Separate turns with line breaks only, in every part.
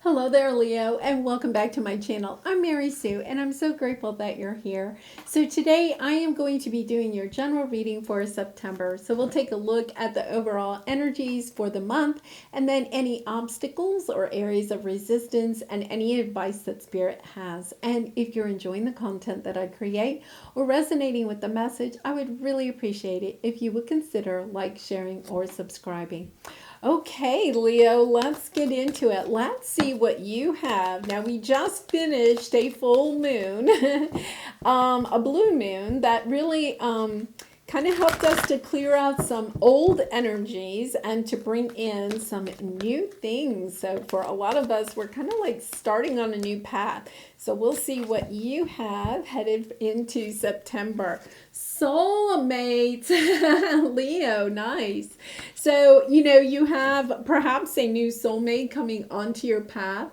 Hello there, Leo, and welcome back to my channel. I'm Mary Sue, and I'm so grateful that you're here. So today I am going to be doing your general reading for September. So we'll take a look at the overall energies for the month, and then any obstacles or areas of resistance, and any advice that Spirit has. And if you're enjoying the content that I create or resonating with the message, I would really appreciate it if you would consider like, sharing, or subscribing. Okay, Leo, let's get into it. Let's see what you have. Now, we just finished a full moon, a blue moon that really kind of helped us to clear out some old energies and to bring in some new things. So for a lot of us, we're kind of like starting on a new path. So we'll see what you have headed into September. Soulmates, Leo, nice. So, you have perhaps a new soulmate coming onto your path.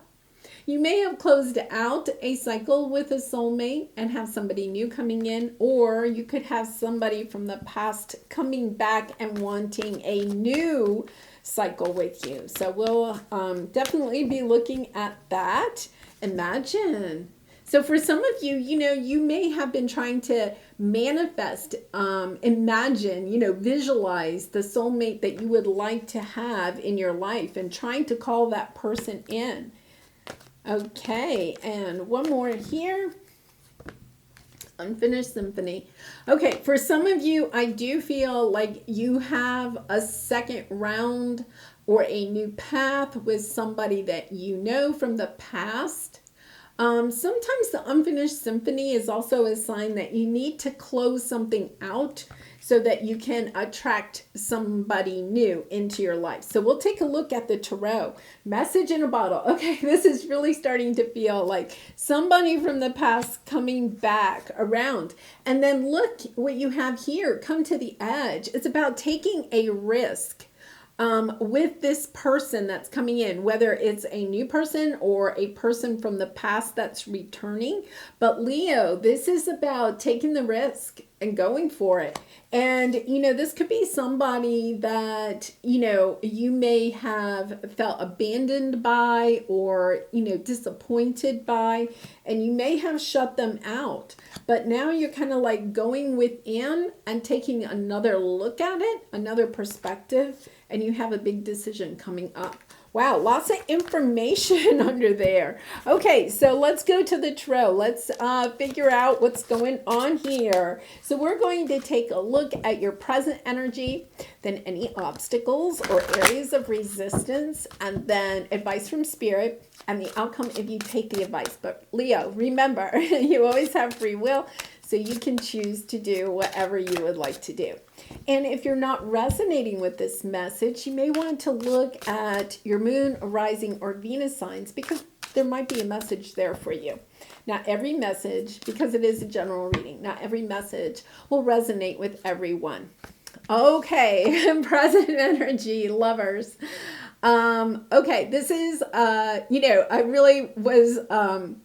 You may have closed out a cycle with a soulmate and have somebody new coming in, or you could have somebody from the past coming back and wanting a new cycle with you. So we'll definitely be looking at that. Imagine. So for some of you, you may have been trying to manifest, imagine, visualize the soulmate that you would like to have in your life and trying to call that person in. Okay, and one more here. Unfinished symphony. Okay, for some of you, I do feel like you have a second round or a new path with somebody that you know from the past. Sometimes the unfinished symphony is also a sign that you need to close something out so that you can attract somebody new into your life. So we'll take a look at the tarot. Message in a bottle. Okay, this is really starting to feel like somebody from the past coming back around. And then look what you have here. Come to the edge. It's about taking a risk. With this person that's coming in, whether it's a new person or a person from the past that's returning. But Leo, this is about taking the risk and going for it. And, this could be somebody that, you may have felt abandoned by or, disappointed by, and you may have shut them out. But now you're kind of like going within and taking another look at it, another perspective, and you have a big decision coming up. Wow, lots of information under there. Okay, so let's go to the tarot. Let's figure out what's going on here. So we're going to take a look at your present energy, then any obstacles or areas of resistance, and then advice from Spirit, and the outcome if you take the advice. But Leo, remember, you always have free will, so you can choose to do whatever you would like to do. And if you're not resonating with this message, you may want to look at your moon, rising, or Venus signs because there might be a message there for you. Not every message, because it is a general reading, not every message will resonate with everyone. Okay, present energy, lovers. Okay, this is, I really was,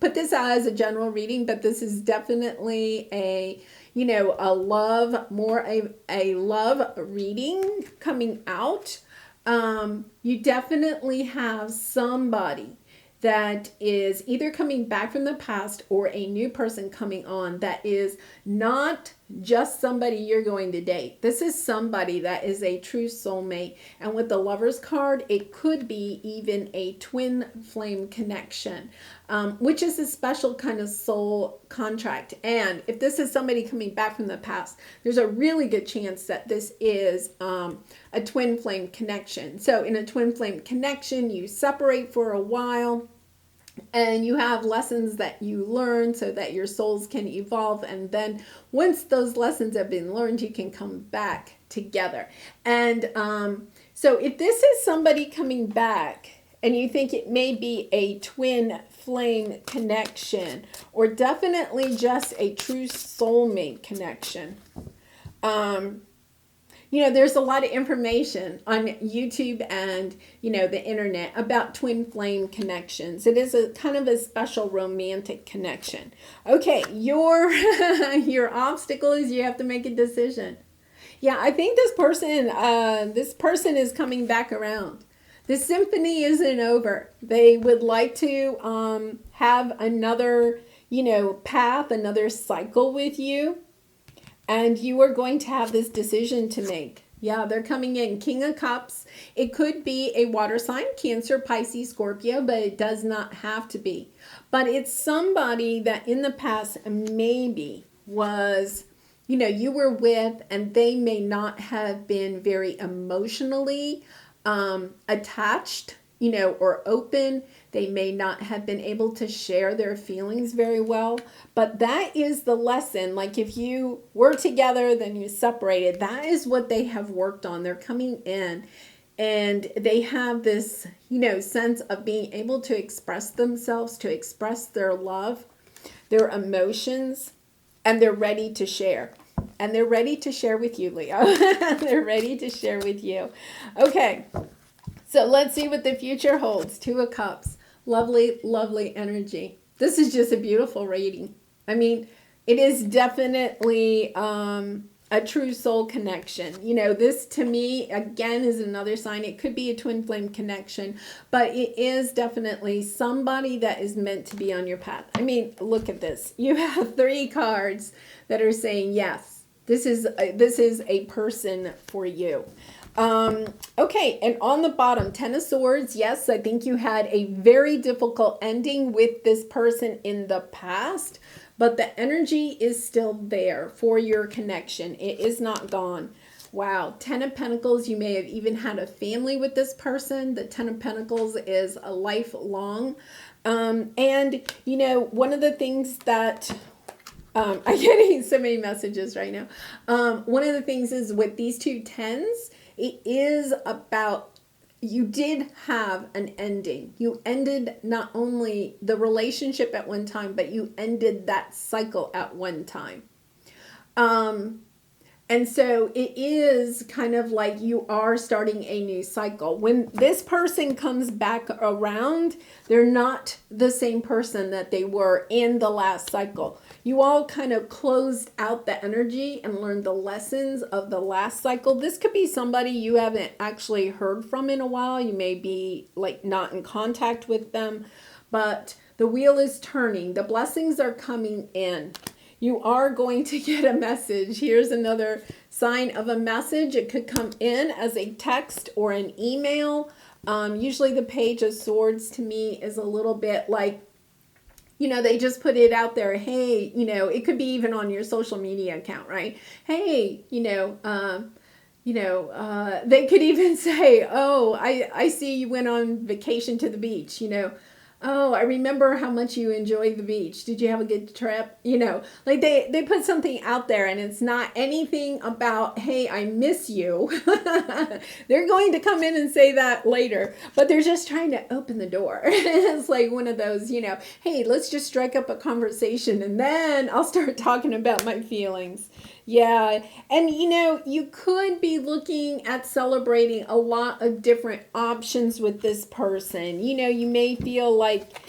put this out as a general reading, but this is definitely a love, more a love reading coming out. You definitely have somebody that is either coming back from the past or a new person coming on that is not just somebody you're going to date. This is somebody that is a true soulmate. And with the Lover's card, it could be even a twin flame connection, which is a special kind of soul contract. And if this is somebody coming back from the past, there's a really good chance that this is a twin flame connection. So in a twin flame connection, you separate for a while, and you have lessons that you learn so that your souls can evolve. And then once those lessons have been learned, you can come back together. And so if this is somebody coming back and you think it may be a twin flame connection or definitely just a true soulmate connection, there's a lot of information on YouTube and, the internet about twin flame connections. It is a kind of a special romantic connection. Okay, your obstacle is you have to make a decision. Yeah, I think this person is coming back around. The symphony isn't over. They would like to have another, path, another cycle with you. And you are going to have this decision to make. Yeah, they're coming in. King of Cups. It could be a water sign, Cancer, Pisces, Scorpio, but it does not have to be. But it's somebody that in the past maybe was, you were with, and they may not have been very emotionally attached, or open. They may not have been able to share their feelings very well, but that is the lesson. Like if you were together, then you separated. That is what they have worked on. They're coming in and they have this, sense of being able to express themselves, to express their love, their emotions, and they're ready to share. And they're ready to share with you, Leo. They're ready to share with you. Okay. So let's see what the future holds. Two of Cups. Lovely, lovely energy. This is just a beautiful reading. I mean, it is definitely a true soul connection. This to me, again, is another sign. It could be a twin flame connection, but it is definitely somebody that is meant to be on your path. I mean, look at this. You have 3 cards that are saying, yes, this is a person for you. Okay, and on the bottom, 10 of Swords. Yes, I think you had a very difficult ending with this person in the past, but the energy is still there for your connection. It is not gone. Wow, 10 of Pentacles. You may have even had a family with this person. The 10 of Pentacles is a lifelong. And, one of the things that... I'm getting so many messages right now. One of the things is with these 2 10s, it is about, you did have an ending. You ended not only the relationship at one time, but you ended that cycle at one time. And so it is kind of like you are starting a new cycle. When this person comes back around, they're not the same person that they were in the last cycle. You all kind of closed out the energy and learned the lessons of the last cycle. This could be somebody you haven't actually heard from in a while. You may be like not in contact with them, but the wheel is turning. The blessings are coming in. You are going to get a message. Here's another sign of a message. It could come in as a text or an email. Usually the Page of Swords to me is a little bit like, they just put it out there. Hey, it could be even on your social media account, right? Hey, they could even say, oh, I see you went on vacation to the beach, Oh, I remember how much you enjoyed the beach. Did you have a good trip? Like they put something out there and it's not anything about, hey, I miss you. They're going to come in and say that later, but they're just trying to open the door. It's like one of those, hey, let's just strike up a conversation and then I'll start talking about my feelings. Yeah. And, you could be looking at celebrating a lot of different options with this person. You may feel like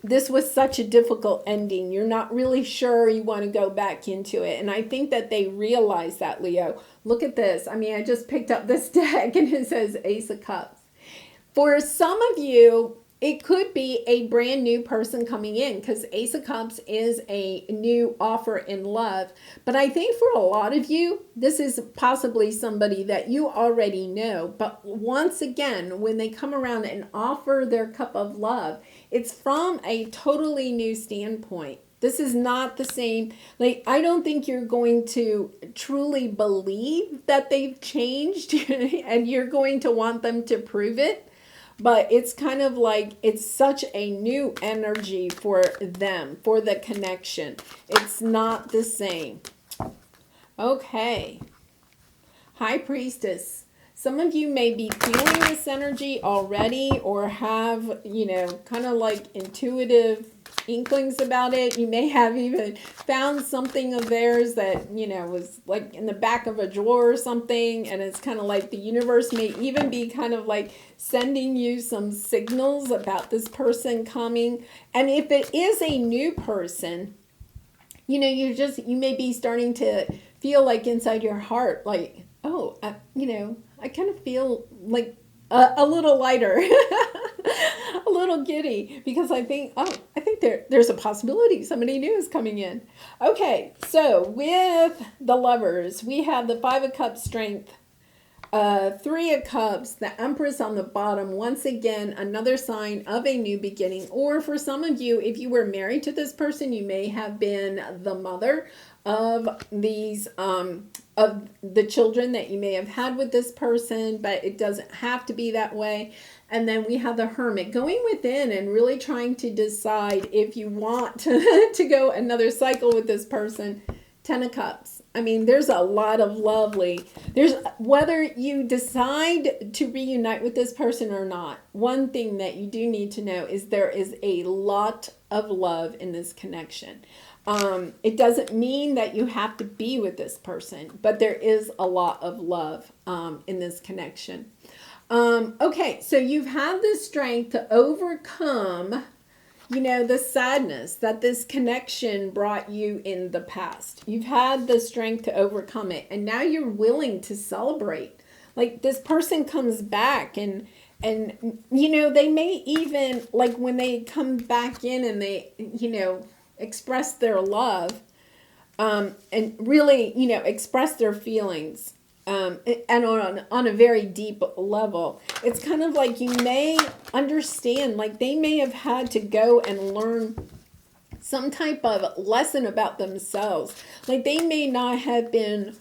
this was such a difficult ending. You're not really sure you want to go back into it. And I think that they realize that, Leo. Look at this. I mean, I just picked up this deck and it says Ace of Cups. For some of you, it could be a brand new person coming in because Ace of Cups is a new offer in love. But I think for a lot of you, this is possibly somebody that you already know. But once again, when they come around and offer their cup of love, it's from a totally new standpoint. This is not the same. Like, I don't think you're going to truly believe that they've changed and you're going to want them to prove it. But it's kind of like it's such a new energy for them, for the connection. It's not the same. Okay. High Priestess. Some of you may be feeling this energy already or have, kind of like intuitive inklings about it. You may have even found something of theirs that, was like in the back of a drawer or something. And it's kind of like the universe may even be kind of like sending you some signals about this person coming. And if it is a new person, you may be starting to feel like inside your heart, like, oh, I kind of feel like a little lighter, a little giddy, because I think, there's a possibility somebody new is coming in. Okay, so with the Lovers, we have the Five of Cups, Strength, Three of Cups, the Empress on the bottom. Once again, another sign of a new beginning. Or for some of you, if you were married to this person, you may have been the mother of these of the children that you may have had with this person, but it doesn't have to be that way. And then we have the Hermit going within and really trying to decide if you want to go another cycle with this person. Ten of Cups. I mean, there's a lot of there's whether you decide to reunite with this person or not, one thing that you do need to know is there is a lot of love in this connection. It doesn't mean that you have to be with this person, but there is a lot of love in this connection. Okay, so you've had the strength to overcome, the sadness that this connection brought you in the past. You've had the strength to overcome it, and now you're willing to celebrate. Like, this person comes back and they may even, like, when they come back in and they, express their love, and really, express their feelings, and on a very deep level. It's kind of like you may understand, like they may have had to go and learn some type of lesson about themselves. Like they may not have been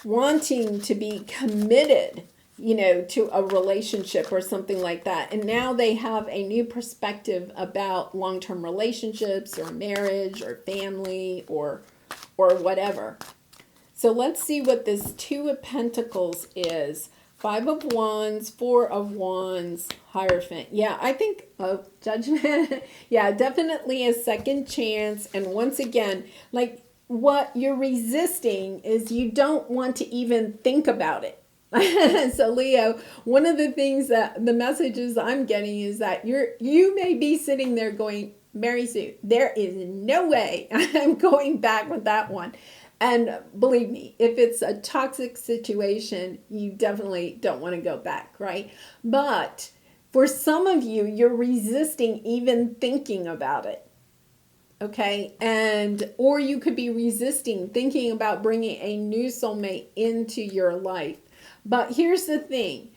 wanting to be committed, to a relationship or something like that. And now they have a new perspective about long-term relationships or marriage or family or whatever. So let's see what this Two of Pentacles is. Five of Wands, Four of Wands, Hierophant. Yeah, I think, Judgment. Yeah, definitely a second chance. And once again, like what you're resisting is you don't want to even think about it. So Leo, one of the things that the messages I'm getting is that you may be sitting there going, Mary Sue, there is no way I'm going back with that one. And believe me, if it's a toxic situation, you definitely don't want to go back, right? But for some of you, you're resisting even thinking about it. Okay, or you could be resisting thinking about bringing a new soulmate into your life. But here's the thing,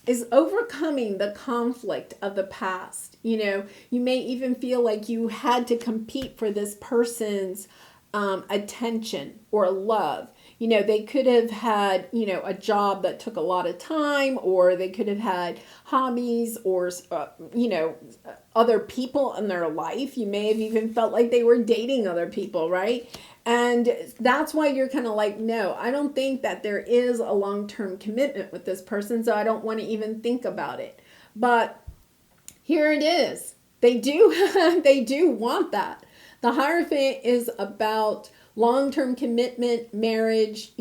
is overcoming the conflict of the past. You may even feel like you had to compete for this person's attention or love. They could have had, a job that took a lot of time, or they could have had hobbies or, other people in their life. You may have even felt like they were dating other people, right? And that's why you're kind of like, no, I don't think that there is a long-term commitment with this person, so I don't want to even think about it. But here it is. They do want that. The Hierophant is about long-term commitment, marriage,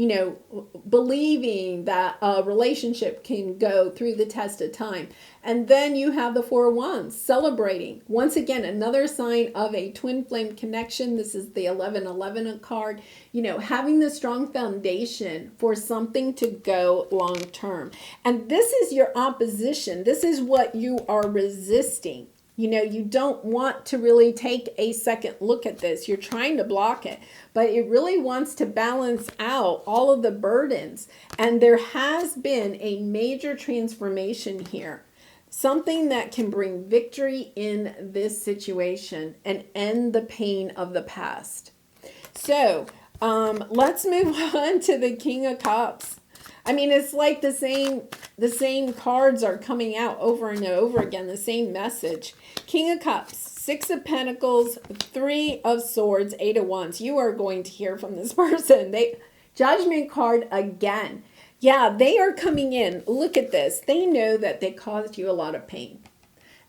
believing that a relationship can go through the test of time. And then you have the Four of Wands, celebrating. Once again, another sign of a twin flame connection. This is the 1111 card. Having the strong foundation for something to go long-term. And this is your opposition. This is what you are resisting. You don't want to really take a second look at this. You're trying to block it, but it really wants to balance out all of the burdens. And there has been a major transformation here. Something that can bring victory in this situation and end the pain of the past. So let's move on to the King of Cups. I mean, it's like the same cards are coming out over and over again, the same message. King of Cups, Six of Pentacles, Three of Swords, Eight of Wands. You are going to hear from this person. Judgment card again. Yeah, they are coming in. Look at this. They know that they caused you a lot of pain.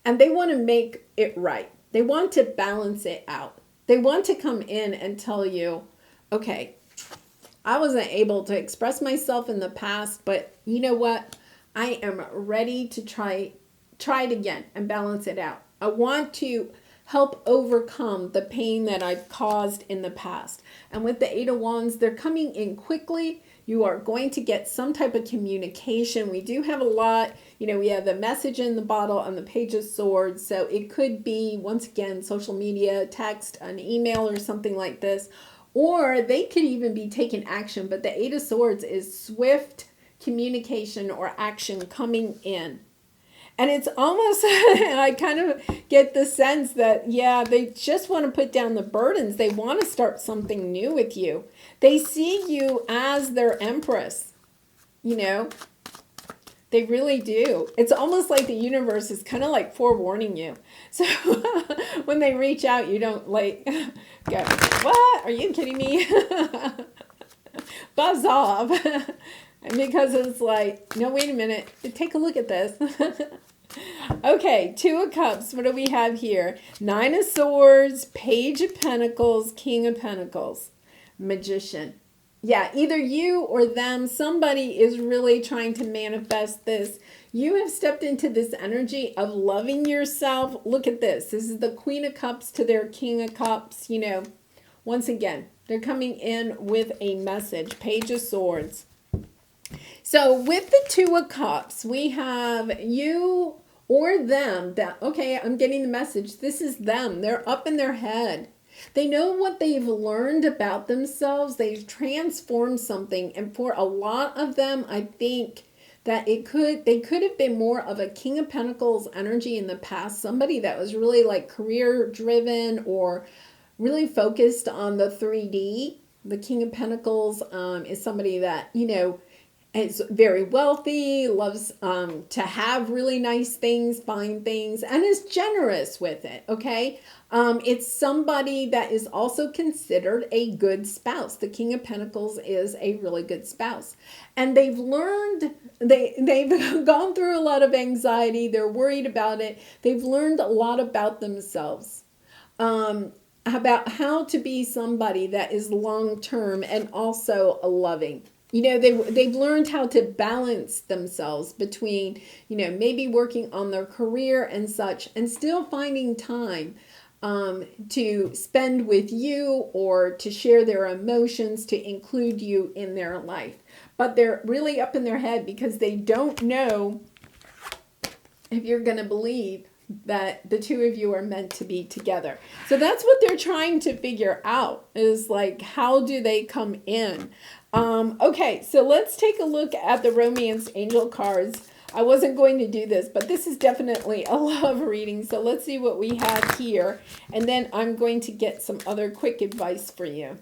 And they want to make it right. They want to balance it out. They want to come in and tell you, okay, I wasn't able to express myself in the past, but you know what? I am ready to try it again and balance it out. I want to help overcome the pain that I've caused in the past. And with the Eight of Wands, they're coming in quickly You are going to get some type of communication. We do have a lot, we have the message in the bottle on the Page of Swords. So it could be, once again, social media, text, an email, or something like this. Or they could even be taking action. But the Eight of Swords is swift communication or action coming in. And it's almost, I kind of get the sense that, yeah, they just want to put down the burdens. They want to start something new with you. They see you as their empress, They really do. It's almost like the universe is kind of like forewarning you. So when they reach out, you don't like go, what? Are you kidding me? Buzz off. Because it's like, no, wait a minute. Take a look at this. Okay, Two of Cups. What do we have here? Nine of Swords, Page of Pentacles, King of Pentacles, Magician. Yeah, either you or them, somebody is really trying to manifest this. You have stepped into this energy of loving yourself. Look at this. This is the Queen of Cups to their King of Cups. Once again, they're coming in with a message. Page of Swords. So with the Two of Cups, we have you or them. That, okay, I'm getting the message. This is them. They're up in their head. They know what they've learned about themselves. They've transformed something. And for a lot of them, I think that they could have been more of a King of Pentacles energy in the past. Somebody that was really like career driven or really focused on the 3D. The King of Pentacles is somebody that, is very wealthy, loves to have really nice things, fine things, and is generous with it, okay? It's somebody that is also considered a good spouse. The King of Pentacles is a really good spouse. And they've learned, they've gone through a lot of anxiety. They're worried about it. They've learned a lot about themselves. About how to be somebody that is long-term and also loving. They've learned how to balance themselves between, maybe working on their career and such, and still finding time to spend with you or to share their emotions, to include you in their life. But they're really up in their head because they don't know if you're going to believe that the two of you are meant to be together. So that's what they're trying to figure out, is like, how do they come in? Okay, so let's take a look at the Romance Angel cards. I wasn't going to do this, but this is definitely a love reading. So let's see what we have here. And then I'm going to get some other quick advice for you.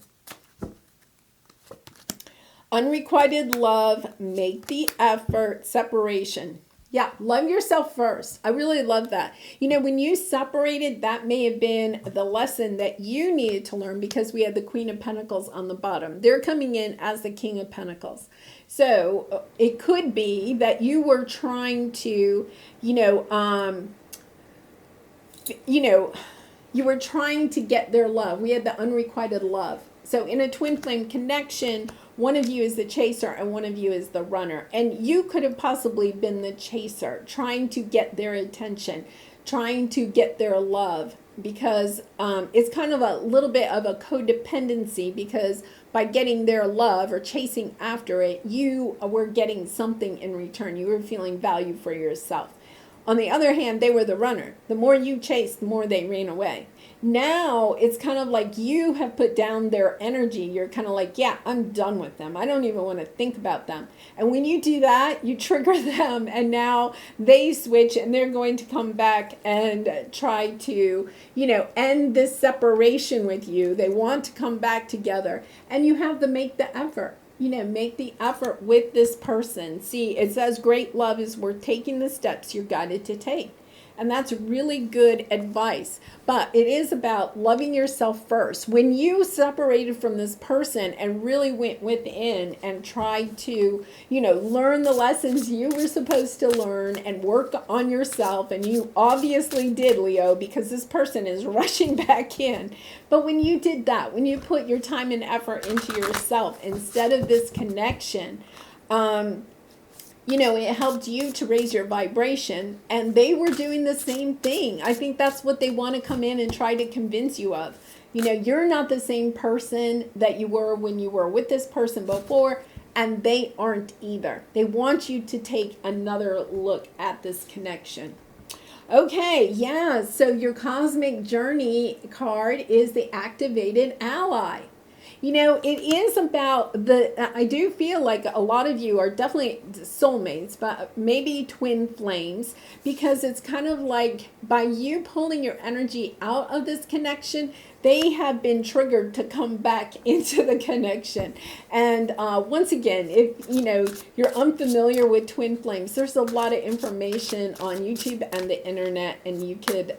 Unrequited love, make the effort, separation. Yeah, love yourself first. I really love that. When you separated, that may have been the lesson that you needed to learn, because we had the Queen of Pentacles on the bottom. They're coming in as the King of Pentacles. So it could be that you were trying to, you were trying to get their love. We had the unrequited love. So in a twin flame connection, one of you is the chaser and one of you is the runner. And you could have possibly been the chaser, trying to get their attention, trying to get their love, because it's kind of a little bit of a codependency, because by getting their love or chasing after it, you were getting something in return. You were feeling value for yourself. On the other hand, they were the runner. The more you chased, the more they ran away. Now it's kind of like you have put down their energy. You're kind of like, yeah, I'm done with them. I don't even want to think about them. And when you do that, you trigger them, and now they switch and they're going to come back and try to, end this separation with you. They want to come back together, and you have to make the effort. Make the effort with this person. See, it says great love is worth taking the steps you're guided to take. And that's really good advice. But it is about loving yourself first. When you separated from this person and really went within and tried to, learn the lessons you were supposed to learn and work on yourself, and you obviously did, Leo, because this person is rushing back in. But when you did that, when you put your time and effort into yourself instead of this connection, it helped you to raise your vibration, and they were doing the same thing. I think that's what they want to come in and try to convince you of. You're not the same person that you were when you were with this person before, and they aren't either. They want you to take another look at this connection. Okay, yeah, so your cosmic journey card is the activated ally. You know, it is about I do feel like a lot of you are definitely soulmates, but maybe twin flames, because it's kind of like by you pulling your energy out of this connection, they have been triggered to come back into the connection. And once again, if you know you're unfamiliar with twin flames, there's a lot of information on YouTube and the internet, and you could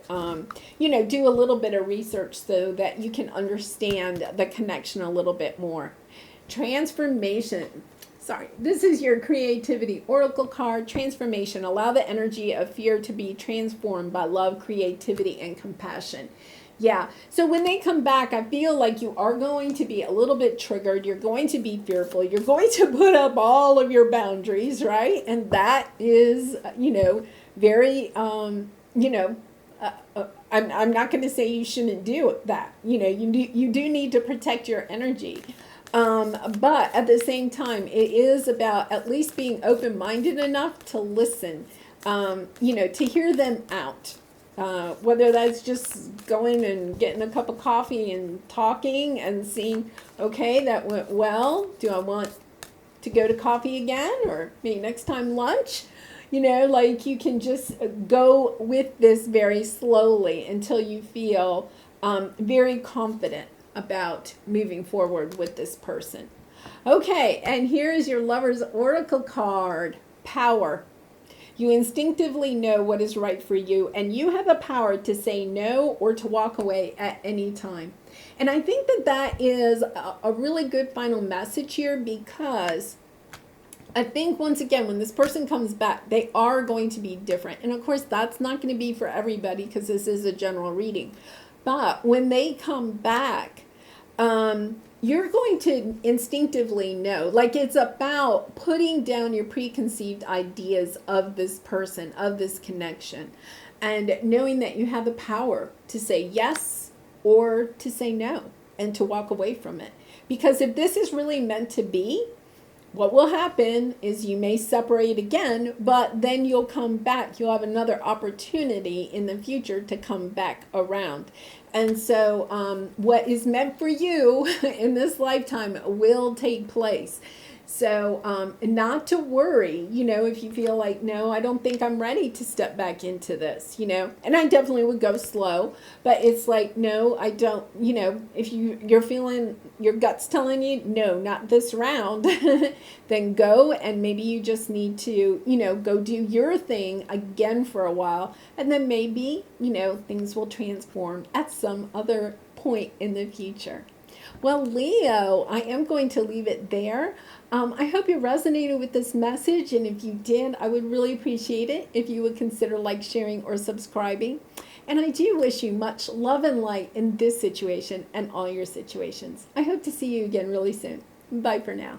you know, do a little bit of research so that you can understand the connection a little bit more. Transformation. Sorry, this is your creativity oracle card. Transformation. Allow the energy of fear to be transformed by love, creativity, and compassion. Yeah, so when they come back, I feel like you are going to be a little bit triggered. You're going to be fearful. You're going to put up all of your boundaries, right? And that is, you know, very, you know, I'm not going to say you shouldn't do that. You know, you do need to protect your energy. But at the same time, it is about at least being open-minded enough to listen, you know, to hear them out. Whether that's just going and getting a cup of coffee and talking and seeing, okay, that went well. Do I want to go to coffee again, or maybe next time lunch? You know, like you can just go with this very slowly until you feel very confident about moving forward with this person. Okay, and here is your Lover's Oracle card, Power. You instinctively know what is right for you, and you have the power to say no or to walk away at any time. And I think that that is a really good final message here, because I think, once again, when this person comes back, they are going to be different. And of course, that's not going to be for everybody, because this is a general reading. But when they come back, you're going to instinctively know. Like, it's about putting down your preconceived ideas of this person, of this connection, and knowing that you have the power to say yes or to say no and to walk away from it. Because if this is really meant to be, what will happen is you may separate again, but then you'll come back. You'll have another opportunity in the future to come back around. And so what is meant for you in this lifetime will take place. So not to worry, you know, if you feel like, no, I don't think I'm ready to step back into this, you know, and I definitely would go slow, but it's like, no, I don't, you know, if you're feeling your gut's telling you, no, not this round, then go, and maybe you just need to, you know, go do your thing again for a while, and then maybe, you know, things will transform at some other point in the future. Well, Leo, I am going to leave it there. I hope you resonated with this message, and if you did, I would really appreciate it if you would consider like, sharing, or subscribing. And I do wish you much love and light in this situation and all your situations. I hope to see you again really soon. Bye for now.